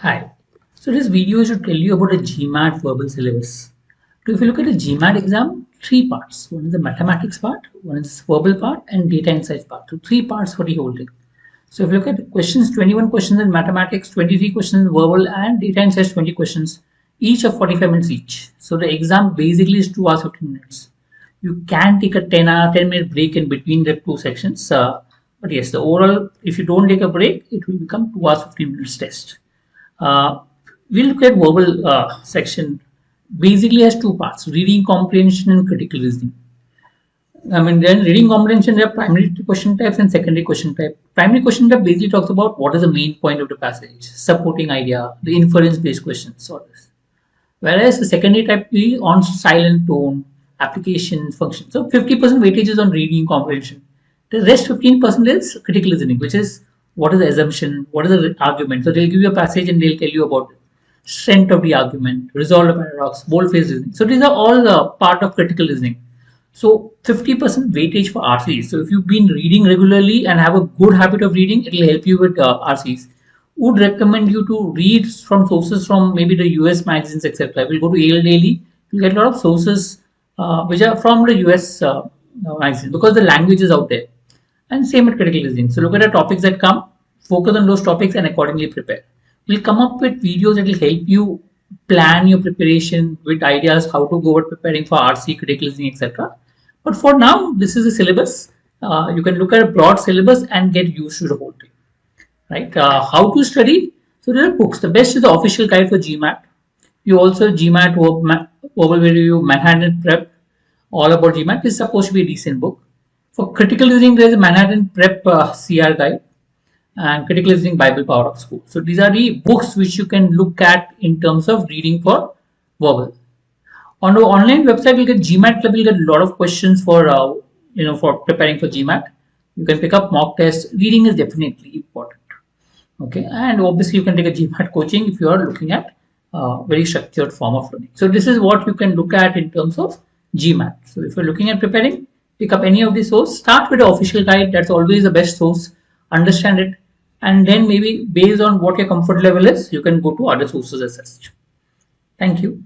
Hi. So this video is to tell you about a GMAT verbal syllabus. So if you look at a GMAT exam, three parts. One is the mathematics part, one is verbal part, and data insights part. So three parts for the whole thing. So if you look at questions, 21 questions in mathematics, 23 questions in verbal, and data insights 20 questions, each of 45 minutes each. So the exam basically is 2 hours 15 minutes. You can take a 10-minute break in between the two sections. But yes, the overall, if you don't take a break, it will become 2 hours 15 minutes test. Uh, we'll look at verbal section. Basically has two parts: reading comprehension and critical reasoning. Then reading comprehension, there are primary question types and secondary question type. Primary question type basically talks about what is the main point of the passage, supporting idea, the inference-based questions, all this. Whereas the secondary type is on style and tone, application, function. So 50% weightage is on reading comprehension. The rest 15% is critical reasoning, which is what is the assumption, what is the argument. So they'll give you a passage and they'll tell you about strength of the argument, resolve the paradox, bold-faced reasoning. So these are all part of critical reasoning. So 50% weightage for RCs. So if you've been reading regularly and have a good habit of reading, it will help you with RCs. Would recommend you to read from sources from maybe the US magazines, etc. If you go to Yale Daily, you get a lot of sources which are from the US magazine because the language is out there. And same with critical reasoning. So look at the topics that come, focus on those topics and accordingly prepare. We'll come up with videos that will help you plan your preparation with ideas how to go about preparing for RC, critical reasoning, etc. But for now, this is a syllabus. You can look at a broad syllabus and get used to the whole thing. Right? How to study? So there are books. The best is the official guide for GMAT. You also GMAT verbal review, Manhattan Prep, all about GMAT is supposed to be a decent book. For critical reasoning, there is a Manhattan Prep CR guide and critical reasoning Bible Power of School. So these are the books which you can look at in terms of reading for verbal. On the online website, you'll get GMAT Club. You'll get a lot of questions for for preparing for GMAT. You can pick up mock tests. Reading is definitely important. Okay, and obviously you can take a GMAT coaching if you are looking at very structured form of learning. So this is what you can look at in terms of GMAT. So if you're looking at preparing, pick up any of the source. Start with the official guide. That's always the best source. Understand it, and then maybe based on what your comfort level is, you can go to other sources as such. Thank you.